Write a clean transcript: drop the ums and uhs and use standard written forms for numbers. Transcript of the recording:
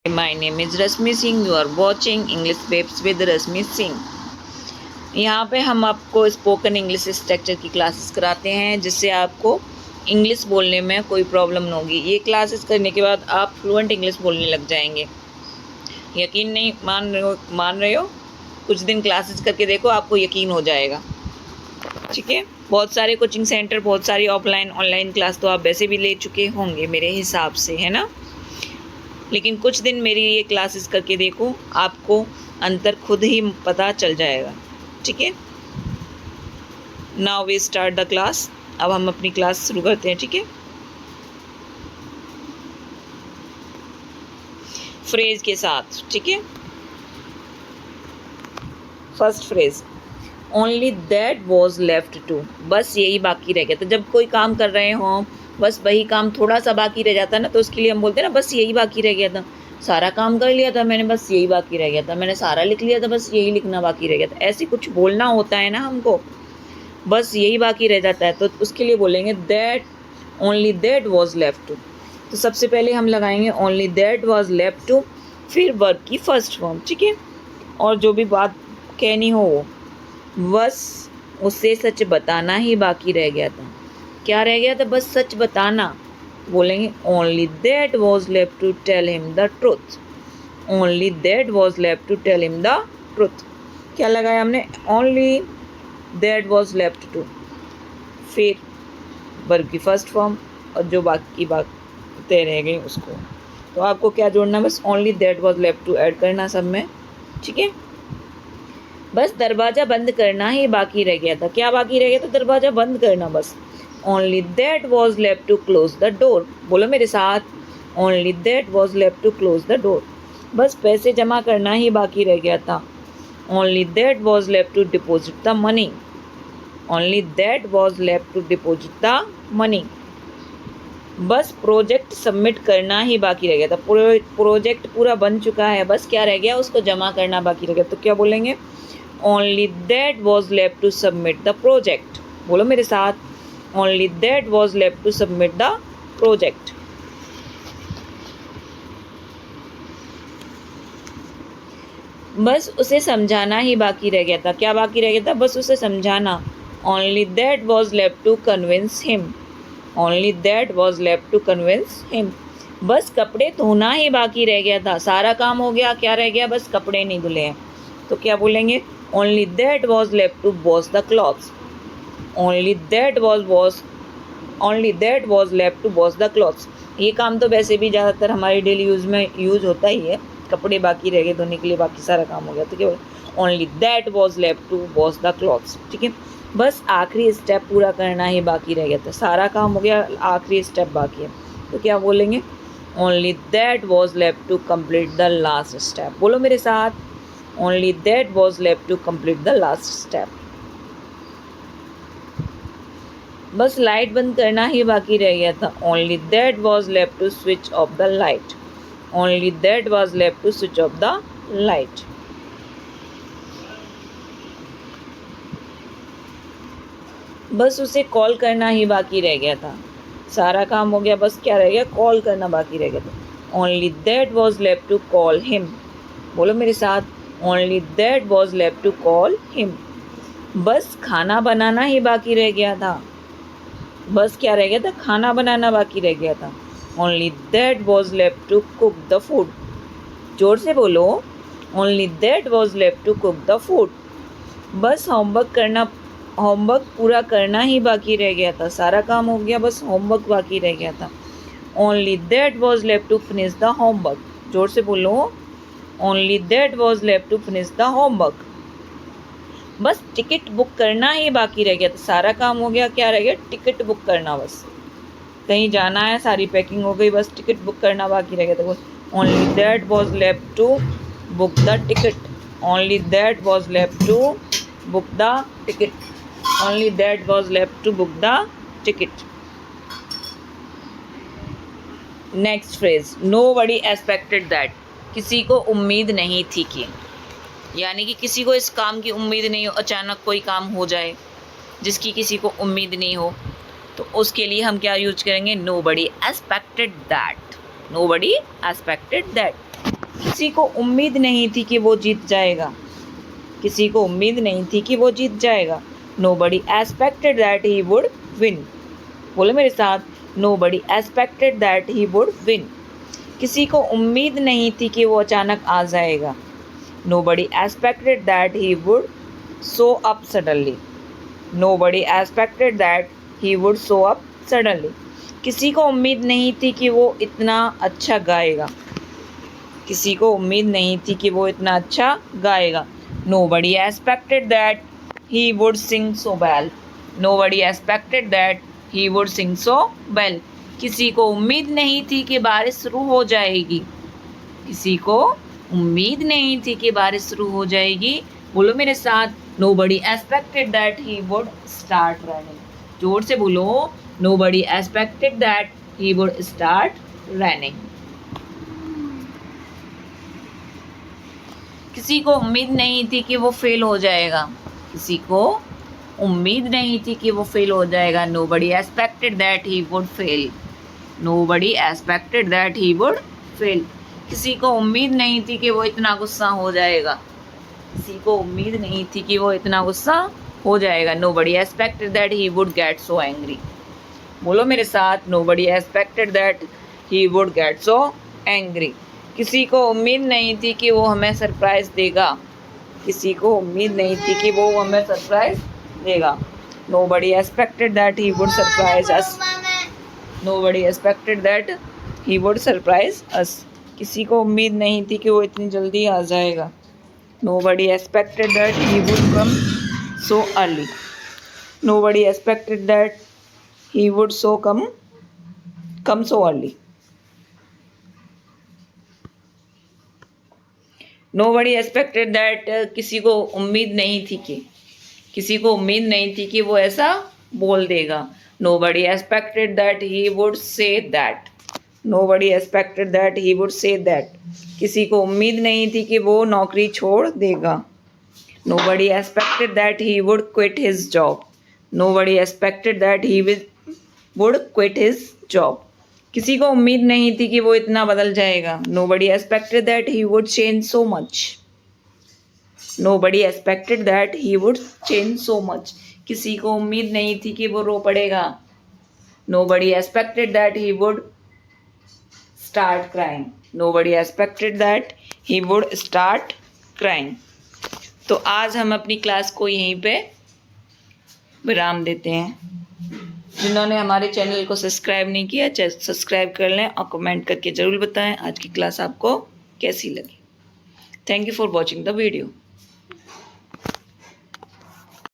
My name is Rasmi Singh. You are watching English Babes with Rasmi Singh. यहाँ पे हम आपको spoken English structure की classes कराते हैं जिससे आपको इंग्लिश बोलने में कोई प्रॉब्लम ना होगी। ये क्लासेस करने के बाद आप फ्लुएंट इंग्लिश बोलने लग जाएंगे। यकीन नहीं मान रहे हो? कुछ दिन क्लासेस करके देखो, आपको यकीन हो जाएगा। ठीक है, बहुत सारे कोचिंग सेंटर, बहुत सारी ऑफलाइन ऑनलाइन क्लास तो आप वैसे भी ले चुके होंगे मेरे हिसाब से, है ना। लेकिन कुछ दिन मेरी ये क्लासेस करके देखो, आपको अंतर खुद ही पता चल जाएगा। ठीक है, now we start the class. अब हम अपनी क्लास शुरू करते हैं। ठीक है, फ्रेज के साथ। ठीक है, first phrase, only that was left to. बस यही बाकी रह गया था। जब कोई काम कर रहे हों, बस वही काम थोड़ा सा बाकी रह जाता है ना, तो उसके लिए हम बोलते हैं ना, बस यही बाकी रह गया था। सारा काम कर लिया था मैंने, बस यही बाकी रह गया था। मैंने सारा लिख लिया था, बस यही लिखना बाकी रह गया था। ऐसे कुछ बोलना होता है ना हमको, बस यही बाकी रह जाता है, तो उसके लिए बोलेंगे that, only that was left to. तो सबसे पहले हम लगाएंगे only that was left to, फिर वर्ब की फर्स्ट फॉर्म। ठीक है, और जो भी बात कहनी हो वो, बस उसे सच बताना ही बाकी रह गया था। क्या रह गया था? बस सच बताना। बोलेंगे only that was left to tell him the truth. Only that was left to tell him the truth. क्या लगाया हमने? Only that was left to, फिर वर्ब की फर्स्ट फॉर्म, और जो बाकी बातें रह गई उसको। तो आपको क्या जोड़ना? बस only that was left to add करना सब में। ठीक है, बस दरवाज़ा बंद करना ही बाकी रह गया था। क्या बाकी रह गया था? दरवाज़ा बंद करना बस। Only that was left to close the door. बोलो मेरे साथ, only that was left to close the door. बस पैसे जमा करना ही बाकी रह गया था। Only that was left to deposit the money. Only that was left to deposit the money. बस प्रोजेक्ट सबमिट करना ही बाकी रह गया था। प्रोजेक्ट पूरा बन चुका है, बस क्या रह गया? उसको जमा करना बाकी रह गया। तो क्या बोलेंगे? Only that was left to submit the project. बोलो मेरे साथ, only that was left to submit the project. बस उसे समझाना ही बाकी रह गया था। क्या बाकी रह गया था? बस उसे समझाना। Only that was left to convince him. Only that was left to convince him. बस कपड़े धोना ही बाकी रह गया था। सारा काम हो गया, क्या रह गया? बस कपड़े नहीं धुले हैं। तो क्या बोलेंगे? Only that was left to wash the clothes. Only that was left to wash the clothes. ये काम तो वैसे भी ज़्यादातर हमारे डेली यूज़ में यूज़ होता ही है। कपड़े बाकी रह गए धोने के लिए, बाकी सारा काम हो गया। तो क्या बोले? Only that was left to wash the clothes. ठीक है, बस आखिरी स्टेप पूरा करना ही बाकी रह गया था। सारा काम हो गया, आखिरी स्टेप बाकी है। तो क्या बोलेंगे? Only that was left to complete the last step. बोलो मेरे साथ, only that was left to complete the last step. बस लाइट बंद करना ही बाकी रह गया था। Only that was left to switch off the light. Only that was left to switch off the light. बस उसे कॉल करना ही बाकी रह गया था। सारा काम हो गया, बस क्या रह गया? कॉल करना बाकी रह गया था। Only that was left to call him. बोलो मेरे साथ, only that was left to call him. बस खाना बनाना ही बाकी रह गया था। बस क्या रह गया था? खाना बनाना बाकी रह गया था। Only that was left to cook the food. जोर से बोलो, only that was left to cook the food. बस होमवर्क पूरा करना ही बाकी रह गया था। सारा काम हो गया, बस होमवर्क बाकी रह गया था। Only that was left to finish the homework. जोर से बोलो, only that was left to finish the homework. बस टिकट बुक करना ही बाकी रह गया था। सारा काम हो गया, क्या रह गया? टिकट बुक करना। बस कहीं जाना है, सारी पैकिंग हो गई, बस टिकट बुक करना बाकी रह गया था। Only that was left to book the ticket. Only that was left to book the ticket. Only that was left to book the ticket. Next phrase, nobody expected that. किसी को उम्मीद नहीं थी कि, यानी कि किसी को इस काम की उम्मीद नहीं हो, अचानक कोई काम हो जाए जिसकी किसी को उम्मीद नहीं हो, तो उसके लिए हम क्या यूज करेंगे? Nobody expected that. Nobody expected that. किसी को उम्मीद नहीं थी कि वो जीत जाएगा. किसी को उम्मीद नहीं थी कि वो जीत जाएगा. Nobody expected that he would win. बोलो मेरे साथ. Nobody expected that he would win. किसी को उम्मीद नहीं थी कि वो अचानक आ जाएगा. Nobody expected that he would show up suddenly. Nobody expected that he would show up suddenly. किसी को उम्मीद नहीं थी कि वो इतना अच्छा गाएगा. किसी को उम्मीद नहीं थी कि वो इतना अच्छा गाएगा. Nobody expected that he would sing so well. Nobody expected that he would sing so well. किसी को उम्मीद नहीं थी कि बारिश शुरू हो जाएगी. किसी को उम्मीद नहीं थी कि बारिश शुरू हो जाएगी. बोलो मेरे साथ. Nobody expected that he would start running. जोर से बोलो. Nobody expected that he would start running. किसी को उम्मीद नहीं थी कि वो फेल हो जाएगा. किसी को उम्मीद नहीं थी कि वो फेल हो जाएगा. Nobody expected that he would fail. Nobody expected that he would fail. किसी को उम्मीद नहीं थी कि वो इतना गुस्सा हो जाएगा. किसी को उम्मीद नहीं थी कि वो इतना गुस्सा हो जाएगा. Nobody expected that he would get so angry. बोलो मेरे साथ. Nobody expected that he would get so angry. किसी को उम्मीद नहीं थी कि वो हमें सरप्राइज़ देगा. किसी को उम्मीद नहीं थी कि वो हमें सरप्राइज़ देगा. Nobody expected that he would surprise us. Nobody expected that he would surprise us. किसी को उम्मीद नहीं थी कि वो इतनी जल्दी आ जाएगा. Nobody expected that he would come so early. Nobody expected that he would come so early. Nobody expected that किसी को उम्मीद नहीं थी कि वो ऐसा बोल देगा. Nobody expected that he would say that. Nobody expected that he would say that. किसी को उम्मीद नहीं थी कि वो नौकरी छोड़ देगा. Nobody expected that he would quit his job. Nobody expected that he would quit his job. किसी को उम्मीद नहीं थी कि वो इतना बदल जाएगा. Nobody expected that he would change so much. Nobody expected that he would change so much. किसी को उम्मीद नहीं थी कि वो रो पड़ेगा. Nobody expected that he would start crying. Nobody expected that he would start crying. तो आज हम अपनी क्लास को यहीं पे विराम देते हैं. जिन्होंने हमारे चैनल को सब्सक्राइब नहीं किया, सब्सक्राइब कर लें और कमेंट करके ज़रूर बताएं आज की क्लास आपको कैसी लगी. Thank you for watching the video.